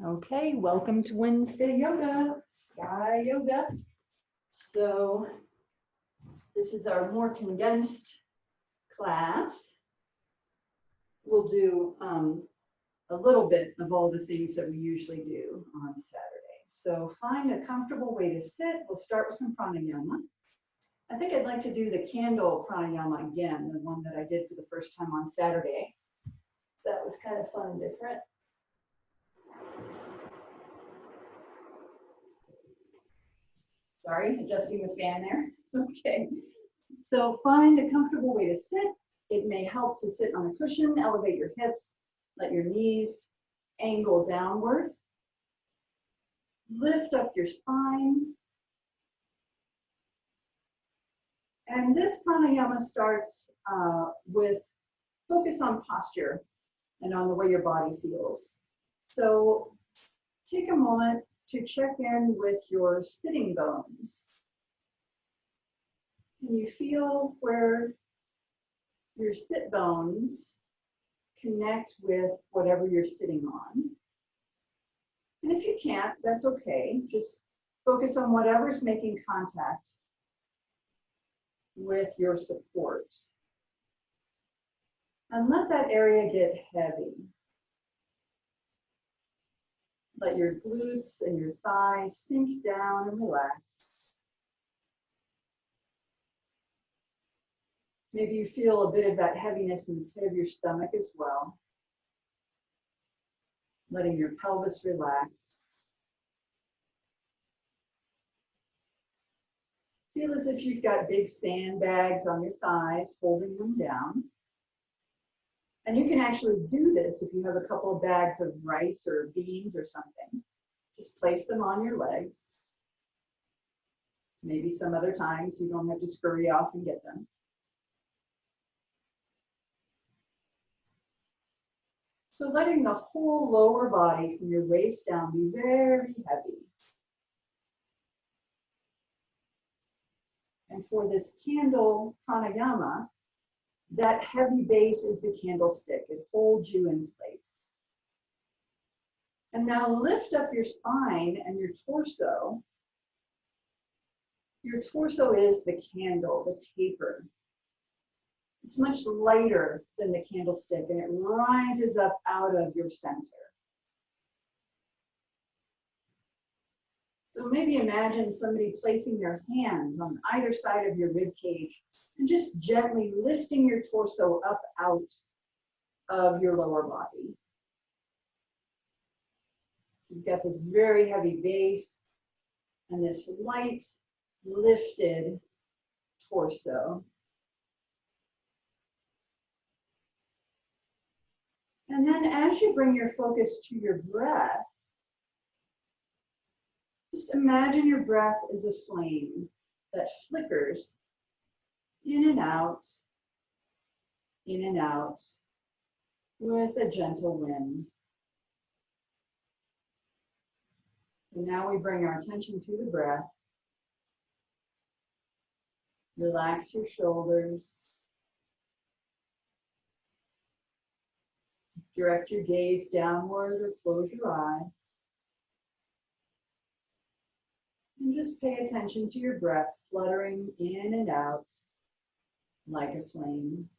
Okay, welcome to Wednesday Yoga, Sky Yoga. So this is our more condensed class. We'll do a little bit of all the things that we usually do on Saturday. So find a comfortable way to sit. We'll start with some pranayama. I think I'd like to do the candle pranayama again, the one that I did for the first time on Saturday. So that was kind of fun and different. Sorry, adjusting the fan there. Okay. So find a comfortable way to sit. It may help to sit on a cushion, elevate your hips, let your knees angle downward. Lift up your spine. And this pranayama starts with focus on posture and on the way your body feels. So take a moment to check in with your sitting bones. Can you feel where your sit bones connect with whatever you're sitting on? And if you can't, that's okay. Just focus on whatever's making contact with your support. And let that area get heavy. Let your glutes and your thighs sink down and relax. Maybe you feel a bit of that heaviness in the pit of your stomach as well. Letting your pelvis relax. Feel as if you've got big sandbags on your thighs, holding them down. And you can actually do this if you have a couple of bags of rice or beans or something. Just place them on your legs. Maybe some other times you don't have to scurry off and get them. So letting the whole lower body from your waist down be very heavy. And for this candle pranayama, that heavy base is the candlestick. It holds you in place. And now lift up your spine and your torso. Your torso is the candle, the taper. It's much lighter than the candlestick, and it rises up out of your center. So maybe imagine somebody placing their hands on either side of your rib cage and just gently lifting your torso up out of your lower body. You've got this very heavy base and this light lifted torso. And then as you bring your focus to your breath, just imagine your breath as a flame that flickers in and out with a gentle wind. And now we bring our attention to the breath. Relax your shoulders. Direct your gaze downward or close your eyes. And just pay attention to your breath fluttering in and out like a flame.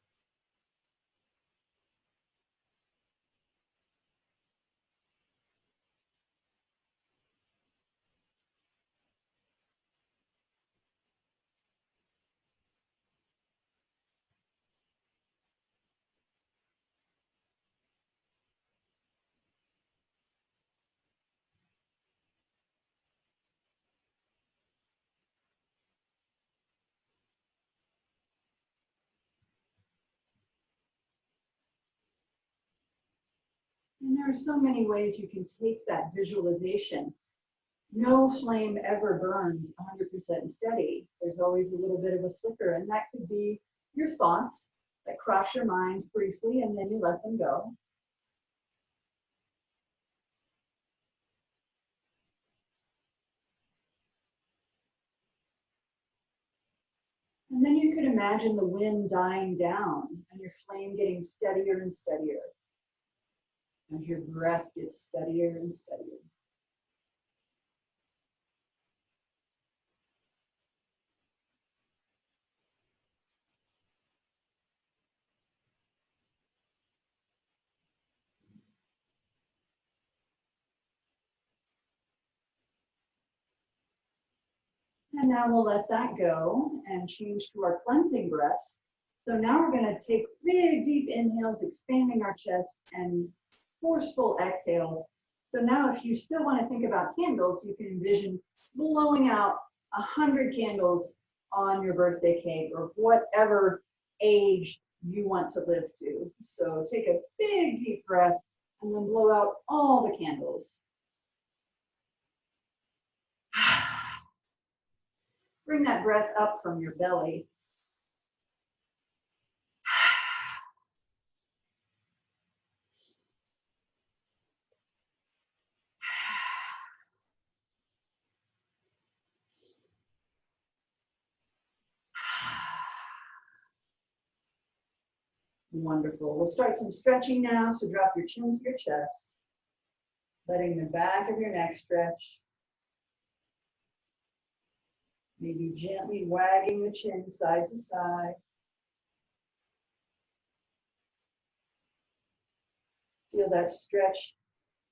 And there are so many ways you can take that visualization. No flame ever burns 100% steady. There's always a little bit of a flicker, and that could be your thoughts that cross your mind briefly and then you let them go. And then you could imagine the wind dying down and your flame getting steadier and steadier. as your breath gets steadier and steadier. And now we'll let that go and change to our cleansing breaths. So now we're going to take big, deep inhales, expanding our chest, and forceful exhales. So now if you still want to think about candles, you can envision blowing out 100 candles on your birthday cake or whatever age you want to live to. So take a big, deep breath and then blow out all the candles. Bring that breath up from your belly. Wonderful. We'll start some stretching now. So drop your chin to your chest, letting the back of your neck stretch. Maybe gently wagging the chin side to side. Feel that stretch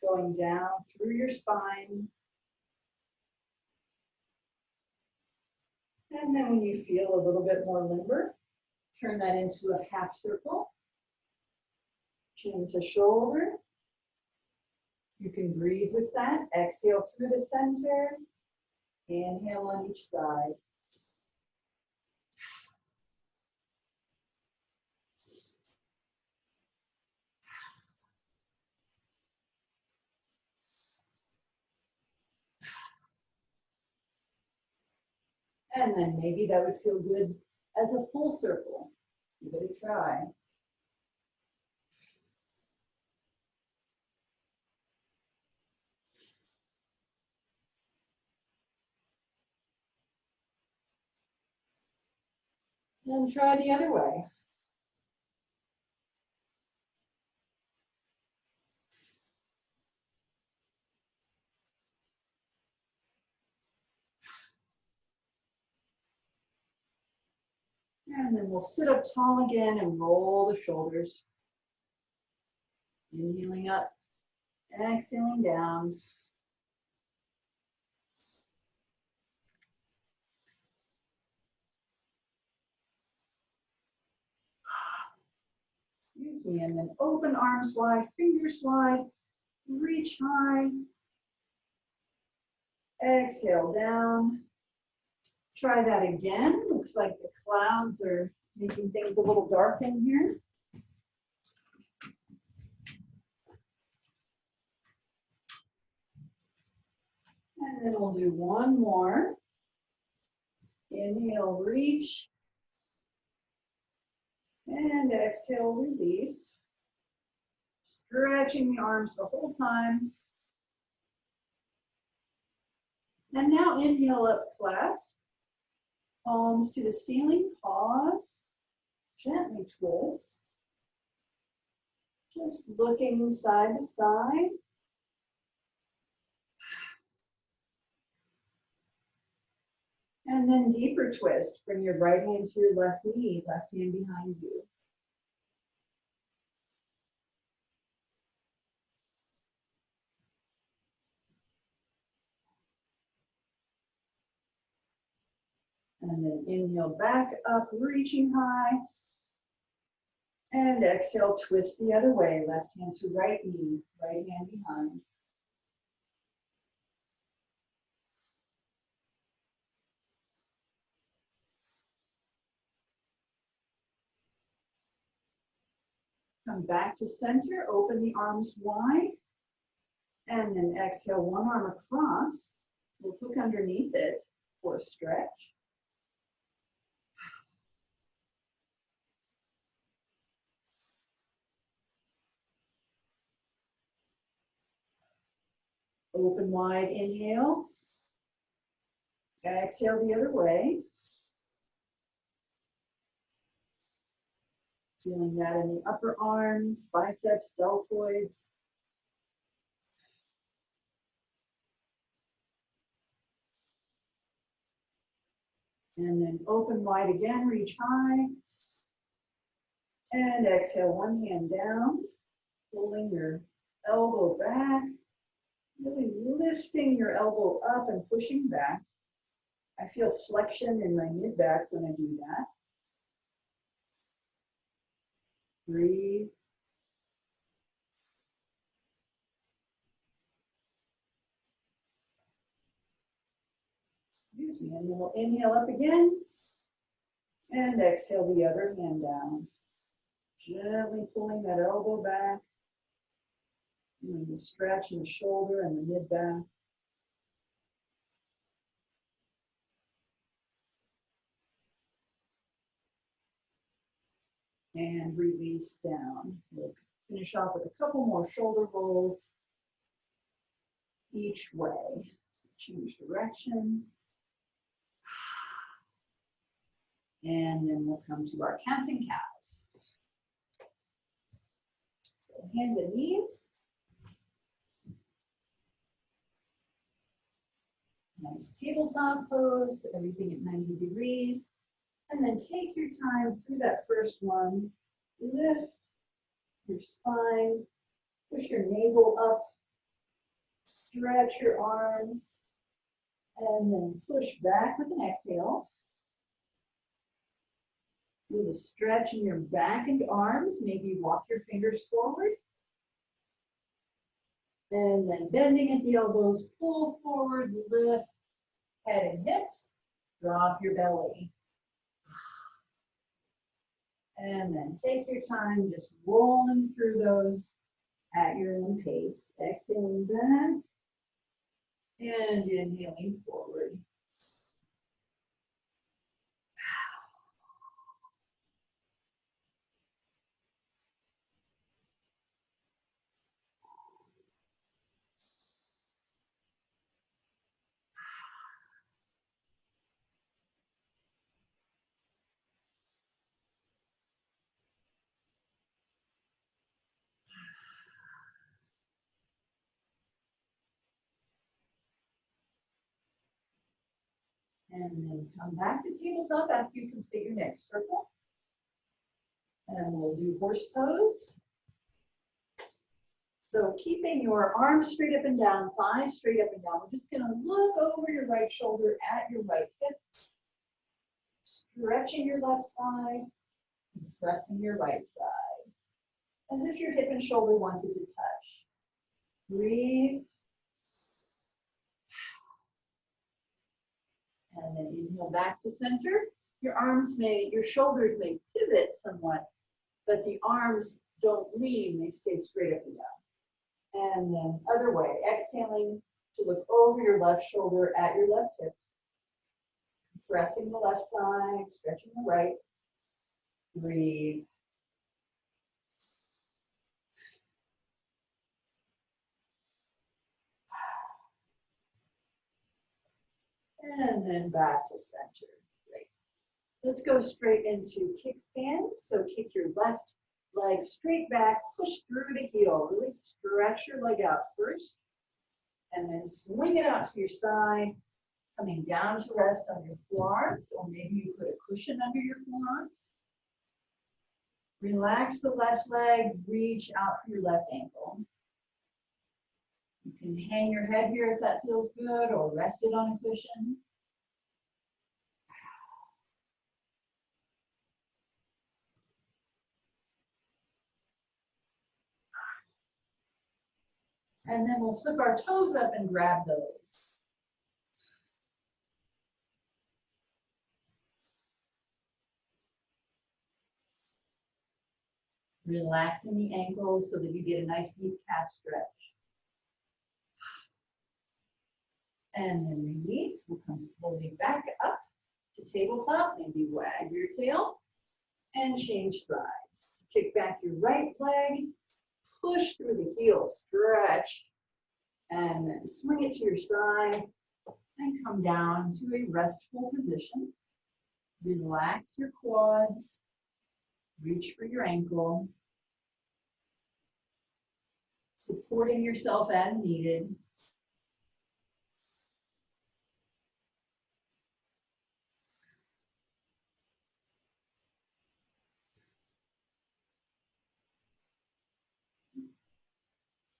going down through your spine. And then when you feel a little bit more limber, turn that into a half circle. Chin to shoulder. You can breathe with that. Exhale through the center. Inhale on each side. And then maybe that would feel good as a full circle. Give it a try. And try the other way. And then we'll sit up tall again and roll the shoulders. Inhaling up, exhaling down. Excuse me, and then open arms wide, fingers wide, reach high. Exhale down. Try that again. Looks like the clouds are making things a little dark in here. And then we'll do one more. Inhale, reach. And exhale, release. Stretching the arms the whole time. And now inhale up, clasp. Palms to the ceiling, pause. Gently twist. Just looking side to side. And then deeper twist. Bring your right hand to your left knee, left hand behind you. And then inhale back up, reaching high. And exhale, twist the other way, left hand to right knee, right hand behind. Come back to center, open the arms wide. And then exhale, one arm across. We'll hook underneath it for a stretch. Open wide, inhale. Exhale the other way. Feeling that in the upper arms, biceps, deltoids. And then open wide again, reach high. And exhale, one hand down, pulling your elbow back, really lifting your elbow up and pushing back. I feel flexion in my mid-back when I do that. Breathe. Excuse me, and then we'll inhale up again. And exhale the other hand down. Gently pulling that elbow back. And the stretch in the shoulder and the mid-back. And release down. We'll finish off with a couple more shoulder rolls each way. Change direction. And then we'll come to our cats and cows. So hands and knees. Nice tabletop pose, everything at 90 degrees. And then take your time through that first one. Lift your spine, push your navel up, stretch your arms, and then push back with an exhale. With a stretch in your back and arms, maybe walk your fingers forward. And then bending at the elbows, pull forward, lift head and hips, drop your belly. And then take your time, just rolling through those at your own pace. Exhaling back and inhaling forward. And then come back to tabletop after you complete your next circle. And we'll do horse pose. So keeping your arms straight up and down, thighs straight up and down. We're just gonna look over your right shoulder at your right hip. Stretching your left side, and pressing your right side. As if your hip and shoulder wanted to touch. Breathe. And then inhale back to center. Your shoulders may pivot somewhat, but the arms don't lean, they stay straight up and down. And then other way, exhaling to look over your left shoulder at your left hip. Pressing the left side, stretching the right. Breathe. And then back to center. Great. Let's go straight into kickstands. So kick your left leg straight back, push through the heel. Really stretch your leg out first. And then swing it out to your side, coming down to rest on your forearms, or maybe you put a cushion under your forearms. Relax the left leg, reach out for your left ankle. You can hang your head here if that feels good, or rest it on a cushion. And then we'll flip our toes up and grab those. Relaxing the ankles so that you get a nice deep calf stretch. And then release. We'll come slowly back up to tabletop. Maybe wag your tail and change sides. Kick back your right leg. Push through the heel, stretch. And then swing it to your side. And come down to a restful position. Relax your quads. Reach for your ankle. Supporting yourself as needed.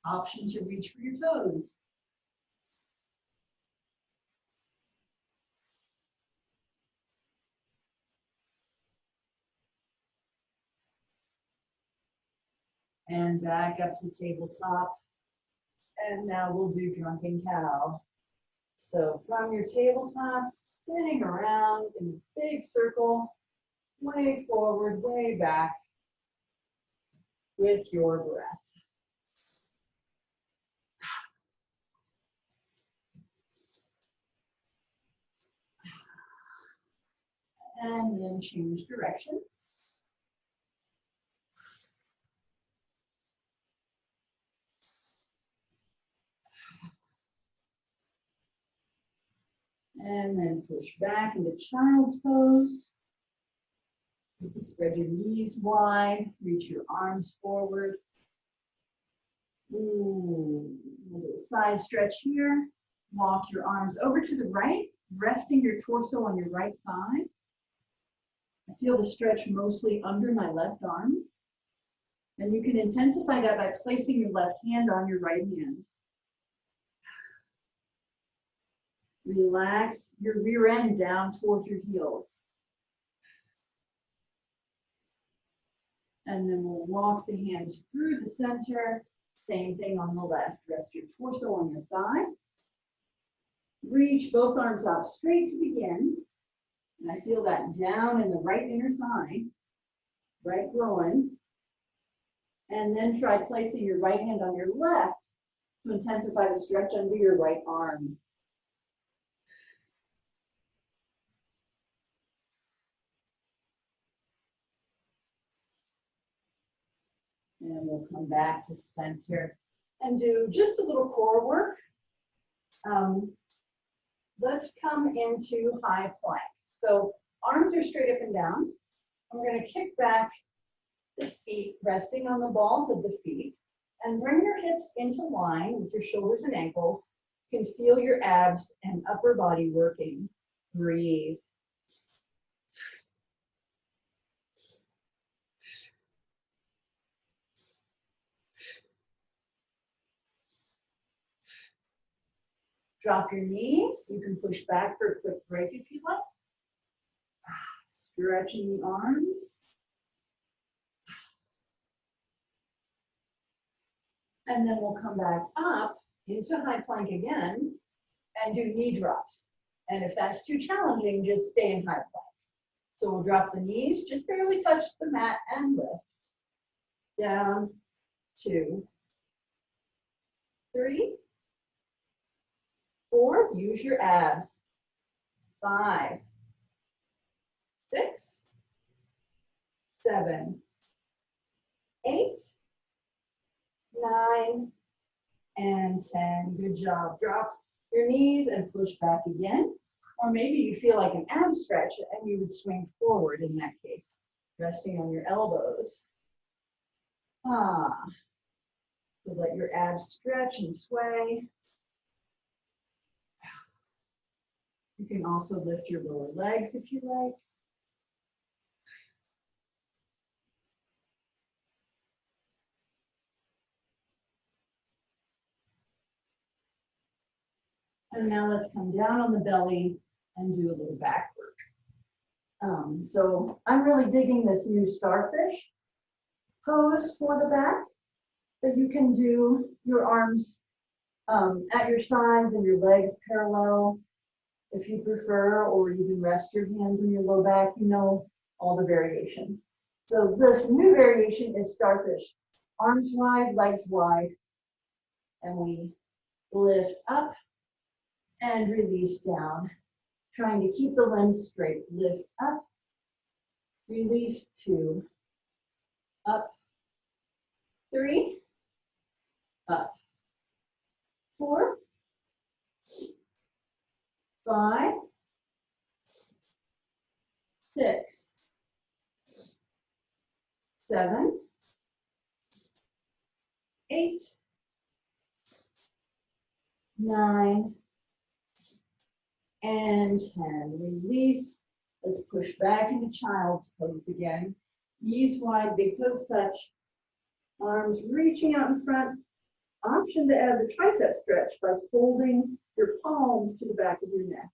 Option to reach for your toes. And back up to tabletop. And now we'll do drunken cow. So from your tabletop, spinning around in a big circle, way forward, way back with your breath. And then change direction. And then push back into child's pose. Spread your knees wide, reach your arms forward. Ooh, we'll do a side stretch here. Walk your arms over to the right, resting your torso on your right thigh. I feel the stretch mostly under my left arm. And you can intensify that by placing your left hand on your right hand. Relax your rear end down towards your heels. And then we'll walk the hands through the center. Same thing on the left. Rest your torso on your thigh. Reach both arms out straight to begin. And I feel that down in the right inner thigh, right groin. And then try placing your right hand on your left to intensify the stretch under your right arm. And we'll come back to center and do just a little core work. Let's come into high plank. So arms are straight up and down. I'm going to kick back the feet, resting on the balls of the feet, and bring your hips into line with your shoulders and ankles. You can feel your abs and upper body working. Breathe. Drop your knees. You can push back for a quick break if you like. Stretching the arms. And then we'll come back up into high plank again and do knee drops. And if that's too challenging, just stay in high plank. So we'll drop the knees, just barely touch the mat and lift. Down, 2, 3, 4, use your abs. 5, 6, 7, 8, 9, and 10. Good job. Drop your knees and push back again. Or maybe you feel like an ab stretch and you would swing forward in that case, resting on your elbows. So let your abs stretch and sway. You can also lift your lower legs if you like. And now let's come down on the belly and do a little back work. So I'm really digging this new starfish pose for the back, but you can do your arms at your sides and your legs parallel if you prefer, or you can rest your hands in your low back. You know all the variations. So this new variation is starfish. Arms wide, legs wide, and we lift up and release down, trying to keep the limbs straight. Lift up, release 2, up 3, up 4, 5, 6, 7, 8, 9, and 10. Release. Let's push back into child's pose again. Knees wide, big toes touch. Arms reaching out in front. option to add the tricep stretch by folding your palms to the back of your neck.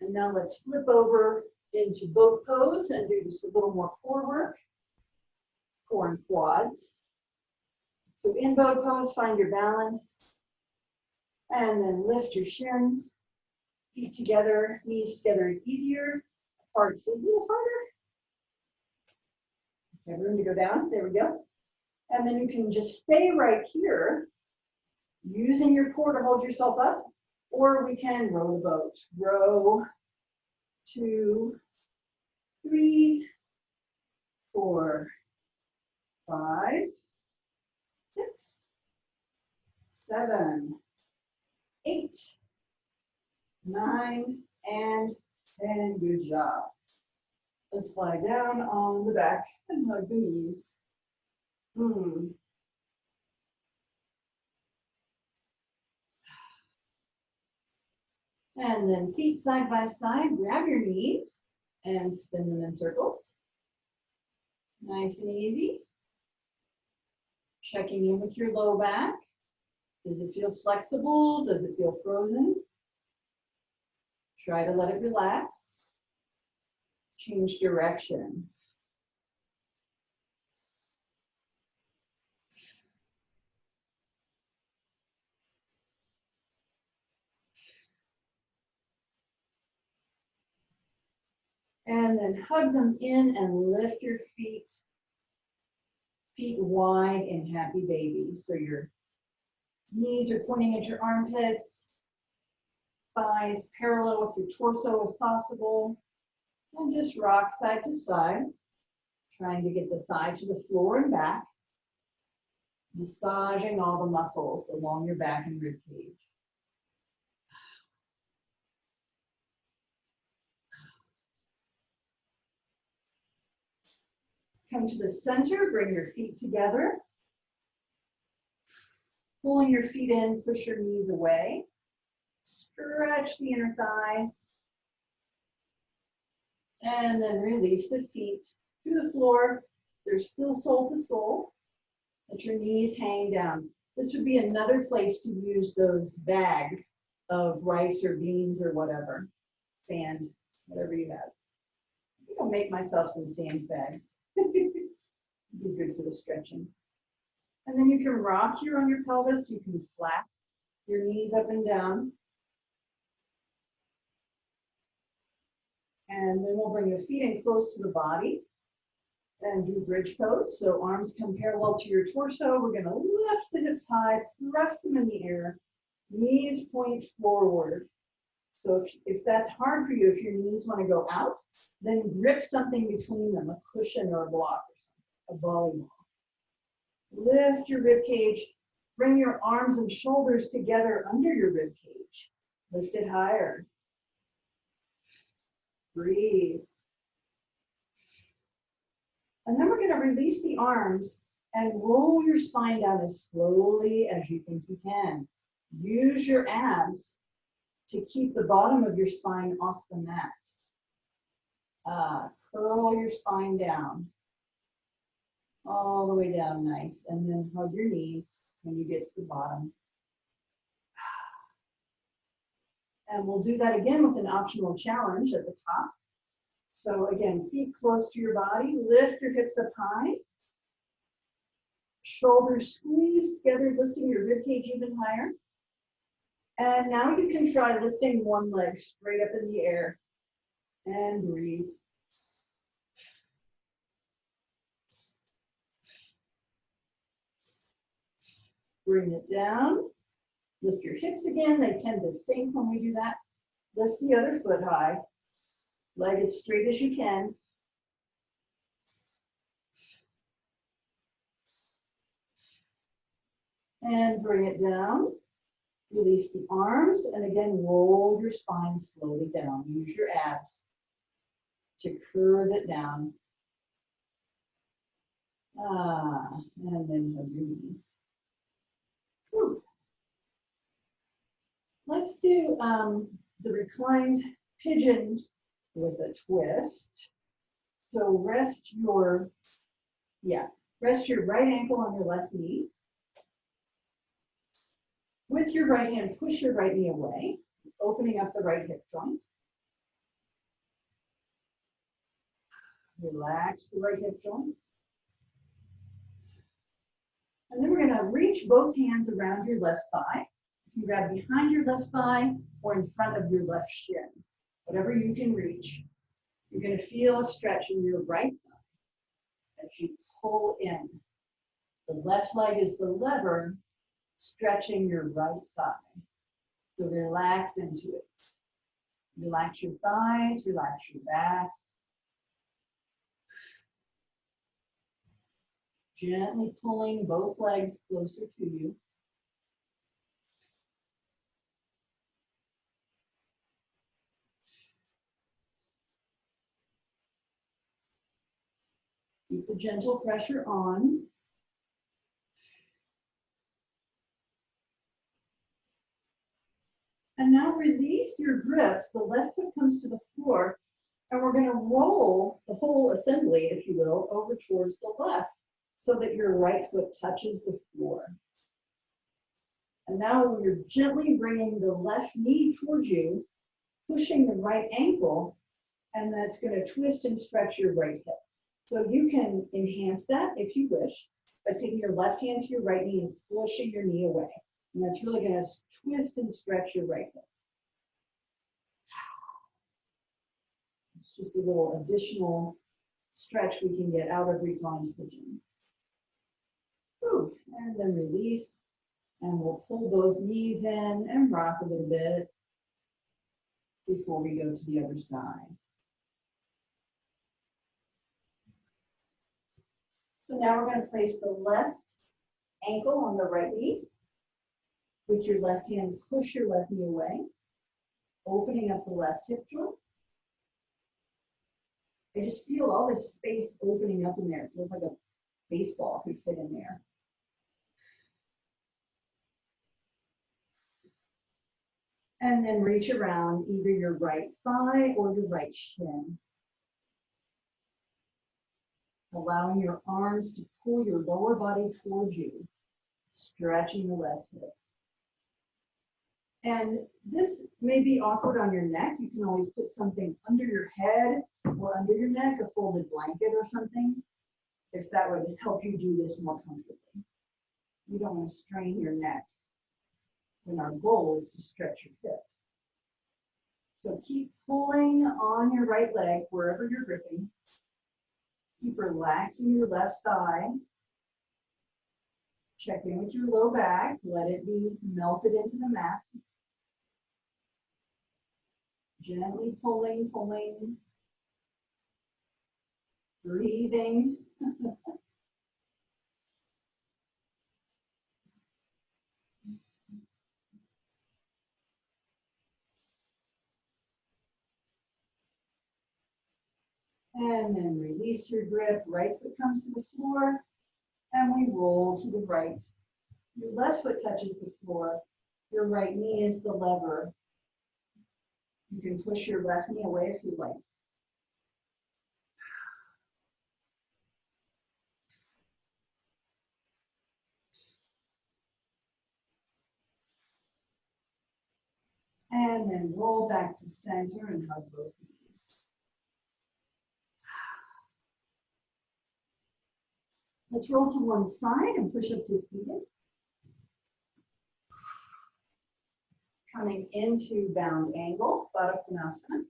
And now let's flip over into boat pose and do just a little more core work, core and quads. So in boat pose, find your balance, and then lift your shins, feet together, knees together is easier, apart is a little harder. Have room to go down, there we go. And then you can just stay right here, using your core to hold yourself up, or we can row the boat. Row, 2, 3, 4, 5, 6, 7, 8, 9, and 10. Good job. Let's lie down on the back and hug the knees. And then feet side by side, grab your knees and spin them in circles. Nice and easy. Checking in with your low back. Does it feel flexible? Does it feel frozen? Try to let it relax. Change direction. And then hug them in and lift your feet wide in happy baby. So your knees are pointing at your armpits, thighs parallel with your torso if possible, and just rock side to side, trying to get the thigh to the floor and back, massaging all the muscles along your back and rib cage. Come to the center, bring your feet together. Pulling your feet in, push your knees away. Stretch the inner thighs. And then release the feet to the floor. They're still sole to sole. Let your knees hang down. This would be another place to use those bags of rice or beans or whatever. Sand, whatever you have. I think I'll make myself some sand bags. Be good for the stretching. And then you can rock here on your pelvis. You can flap your knees up and down. And then we'll bring the feet in close to the body and do bridge pose. So arms come parallel to your torso. We're going to lift the hips high, press them in the air. Knees point forward. So if that's hard for you, if your knees want to go out, then grip something between them, a cushion or a block or something, a volleyball. Lift your rib cage. Bring your arms and shoulders together under your rib cage. Lift it higher. Breathe. And then we're going to release the arms and roll your spine down as slowly as you think you can. Use your abs to keep the bottom of your spine off the mat. Curl your spine down. All the way down nice. And then hug your knees when you get to the bottom. And we'll do that again with an optional challenge at the top. So again, feet close to your body, lift your hips up high. Shoulders squeeze together, lifting your ribcage even higher. And now you can try lifting one leg straight up in the air. And breathe. Bring it down. Lift your hips again. They tend to sink when we do that. Lift the other foot high. Leg as straight as you can. And bring it down. Release the arms. And again, roll your spine slowly down. Use your abs to curve it down. And then hug your knees. Whew. Let's do the reclined pigeon with a twist. So rest your right ankle on your left knee. With your right hand, push your right knee away, opening up the right hip joint. Relax the right hip joint. And then we're going to reach both hands around your left thigh. You can grab behind your left thigh or in front of your left shin, whatever you can reach. You're going to feel a stretch in your right thigh as you pull in. The left leg is the lever, stretching your right thigh. So relax into it. Relax your thighs, relax your back. Gently pulling both legs closer to you. Keep the gentle pressure on. And now release your grip. The left foot comes to the floor, and we're going to roll the whole assembly, if you will, over towards the left so that your right foot touches the floor. And now you're gently bringing the left knee towards you, pushing the right ankle, and that's going to twist and stretch your right hip. So you can enhance that if you wish by taking your left hand to your right knee and pushing your knee away. And that's really going to twist and stretch your right hip. It's just a little additional stretch we can get out of reclined pigeon. Whew. And then release. And we'll pull both knees in and rock a little bit before we go to the other side. So now we're going to place the left ankle on the right knee. With your left hand, push your left knee away, opening up the left hip joint. I just feel all this space opening up in there. It feels like a baseball could fit in there. And then reach around either your right thigh or your right shin. Allowing your arms to pull your lower body towards you, stretching the left hip. And this may be awkward on your neck. You can always put something under your head or under your neck, a folded blanket or something, if that would help you do this more comfortably. You don't want to strain your neck when our goal is to stretch your hip. So keep pulling on your right leg wherever you're gripping. Keep relaxing your left thigh. Check in with your low back. Let it be melted into the mat. Gently pulling, pulling. Breathing. And then release your grip. Right foot comes to the floor. And we roll to the right. Your left foot touches the floor. Your right knee is the lever. You can push your left knee away if you like. And then roll back to center and hug both knees. Let's roll to one side and push up to seated. Coming into bound angle, Baddha Konasana.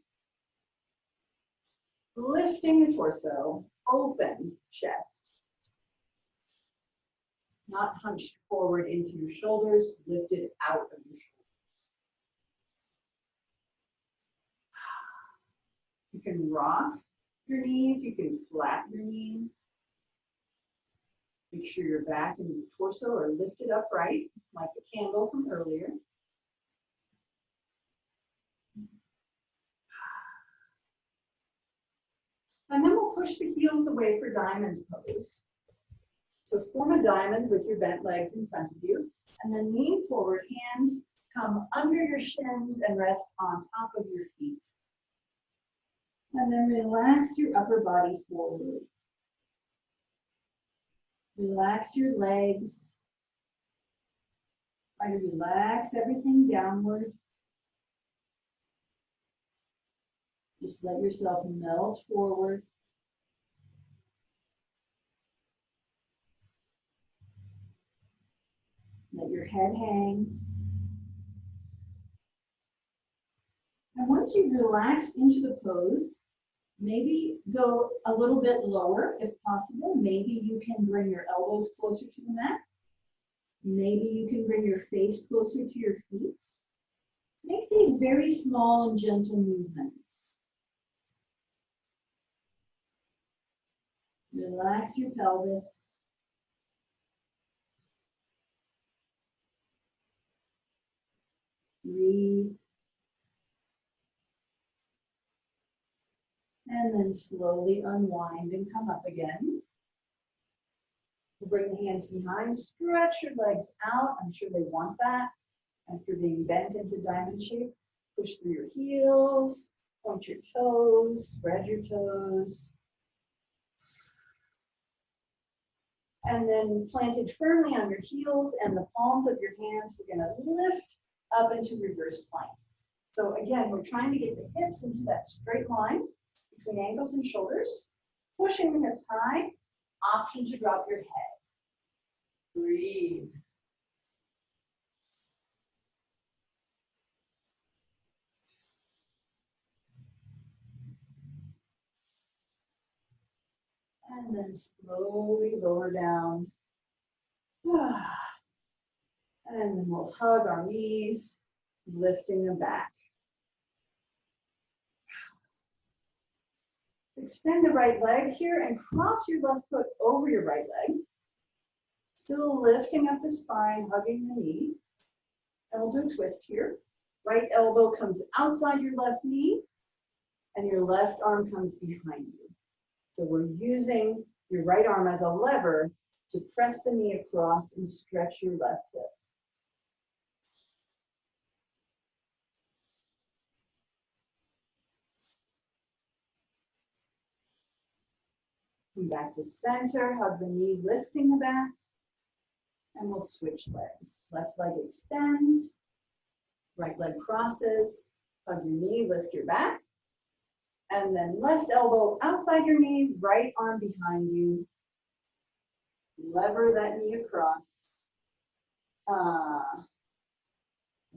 Lifting the torso, open chest. Not hunched forward into your shoulders, lifted out of your shoulders. You can rock your knees, you can flatten your knees. Make sure your back and your torso are lifted upright, like the candle from earlier. And then we'll push the heels away for diamond pose. So form a diamond with your bent legs in front of you, and then lean forward, hands come under your shins and rest on top of your feet. And then relax your upper body forward. Relax your legs. Try to relax everything downward. Just let yourself melt forward. Let your head hang. And once you've relaxed into the pose, maybe go a little bit lower if possible. Maybe you can bring your elbows closer to the mat. Maybe you can bring your face closer to your feet. Make these very small and gentle movements. Relax your pelvis. Breathe. And then slowly unwind and come up again. Bring the hands behind, stretch your legs out. I'm sure they want that. After being bent into diamond shape, push through your heels, point your toes, spread your toes. And then planted firmly on your heels and the palms of your hands, we're going to lift up into reverse plank. So again, we're trying to get the hips into that straight line between ankles and shoulders, pushing the hips high, option to drop your head. Breathe. And then slowly lower down. And then we'll hug our knees, lifting them back. Extend the right leg here and cross your left foot over your right leg. Still lifting up the spine, hugging the knee. And we'll do a twist here. Right elbow comes outside your left knee, and your left arm comes behind you. So we're using your right arm as a lever to press the knee across and stretch your left hip. Come back to center, hug the knee, lifting the back, and we'll switch legs. Left leg extends, right leg crosses, hug your knee, lift your back, and then left elbow outside your knee, right arm behind you. Lever that knee across.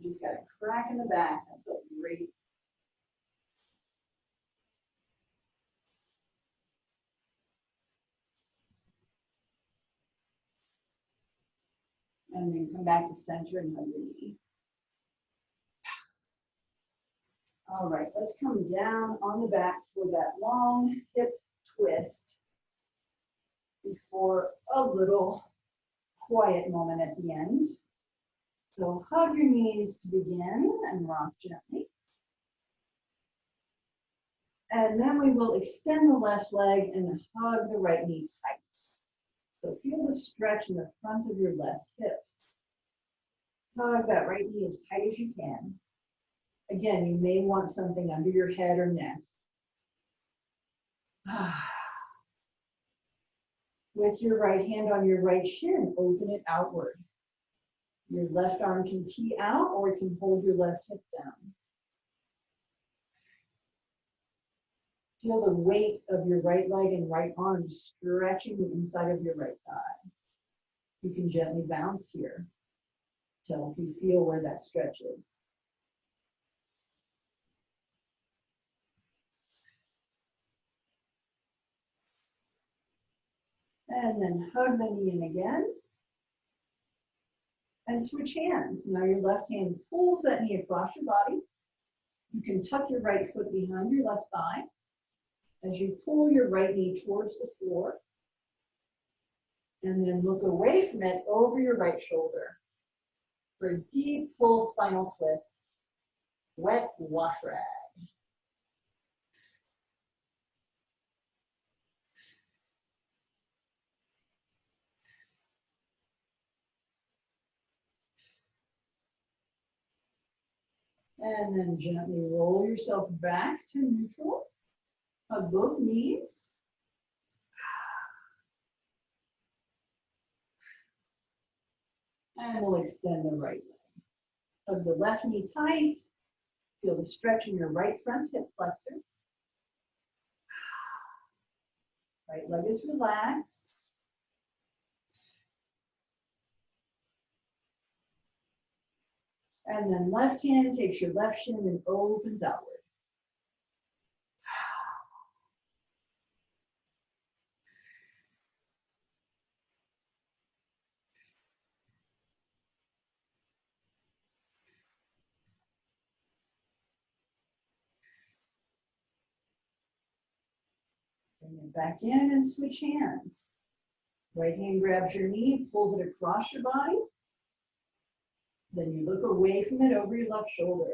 Just got a crack in the back. That felt great. And then come back to center and hug your knee. All right, let's come down on the back for that long hip twist before a little quiet moment at the end. So hug your knees to begin and rock gently. And then we will extend the left leg and hug the right knee tight. So feel the stretch in the front of your left hip. Hug that right knee as tight as you can. Again, you may want something under your head or neck. With your right hand on your right shin, open it outward. Your left arm can tee out or it can hold your left hip down. Feel the weight of your right leg and right arm stretching the inside of your right thigh. You can gently bounce here till you feel where that stretch is. And then hug the knee in again. And switch hands. Now your left hand pulls that knee across your body. You can tuck your right foot behind your left thigh as you pull your right knee towards the floor. And then look away from it over your right shoulder for a deep, full spinal twist. Wet wash rag. And then gently roll yourself back to neutral. Hug both knees. And we'll extend the right leg. Hug the left knee tight. Feel the stretch in your right front hip flexor. Right leg is relaxed. And then left hand takes your left shin and opens outward. Bring it back in and switch hands. Right hand grabs your knee, pulls it across your body. Then you look away from it over your left shoulder.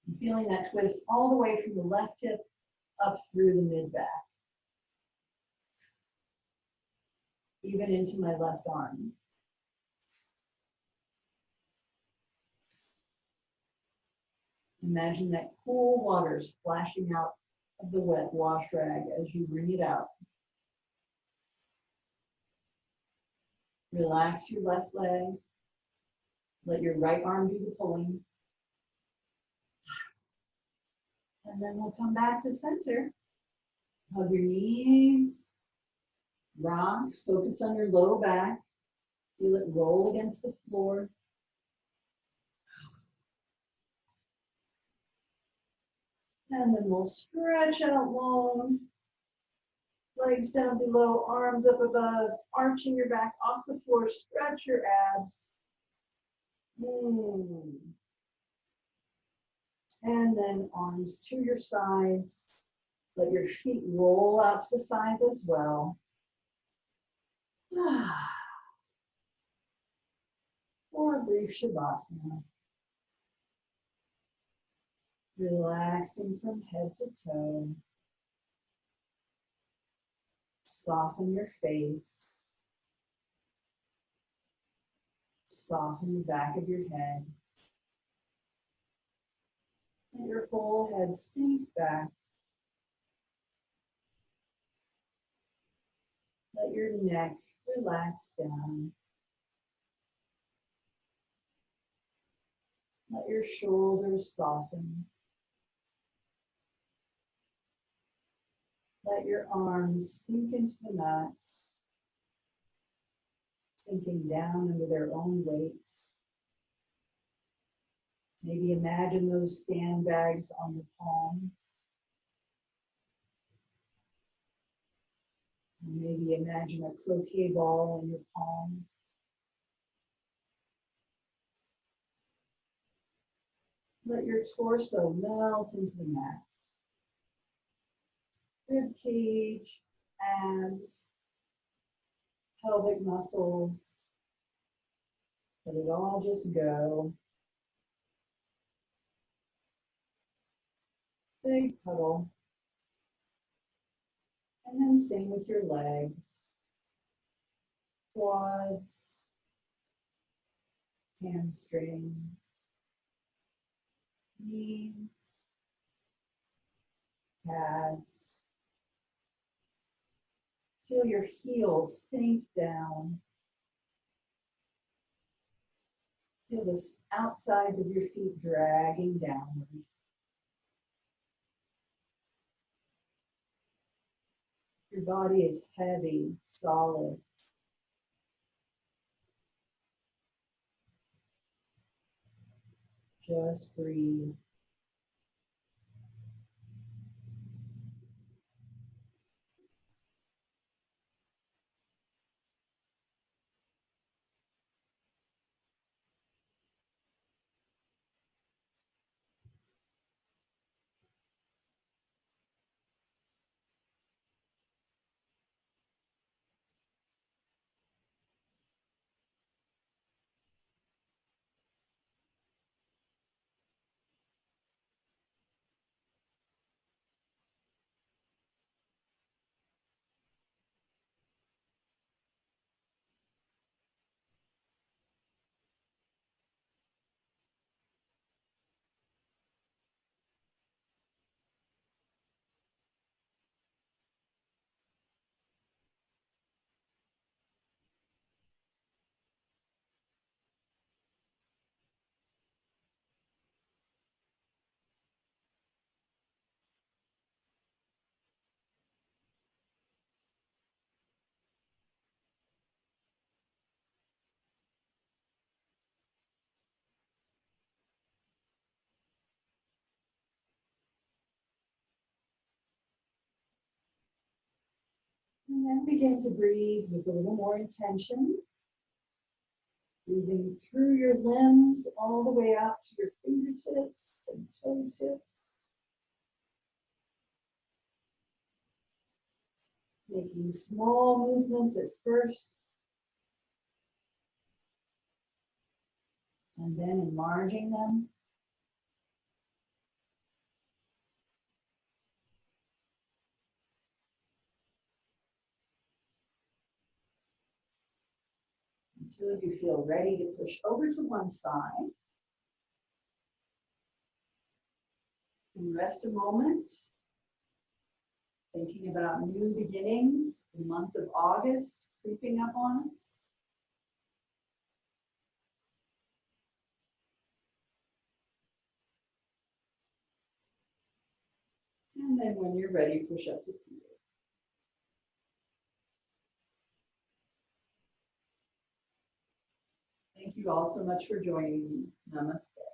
I'm feeling that twist all the way from the left hip up through the mid-back. Even into my left arm. Imagine that cool water splashing out of the wet wash rag as you wring it out. Relax your left leg. Let your right arm do the pulling. And then we'll come back to center. Hug your knees. Rock. Focus on your low back. Feel it roll against the floor. And then we'll stretch out long. Legs down below, arms up above, arching your back off the floor, stretch your abs. And then arms to your sides. Let your feet roll out to the sides as well. Or a brief Shavasana. Relaxing from head to toe. Soften your face. Soften the back of your head. Let your whole head sink back. Let your neck relax down. Let your shoulders soften. Let your arms sink into the mat, sinking down under their own weight. Maybe imagine those sandbags on your palms. Maybe imagine a croquet ball in your palms. Let your torso melt into the mat. Rib cage, abs, pelvic muscles. Let it all just go. Big puddle. And then sing with your legs. Quads, hamstrings, knees, calves. Feel your heels sink down. Feel the outsides of your feet dragging downward. Your body is heavy, solid. Just breathe. And then begin to breathe with a little more intention. Breathing through your limbs all the way out to your fingertips and toe tips. Making small movements at first. And then enlarging them. Until you feel ready to push over to one side. And rest a moment, thinking about new beginnings, the month of August creeping up on us. And then when you're ready, push up to seated. Thank you all so much for joining me. Namaste.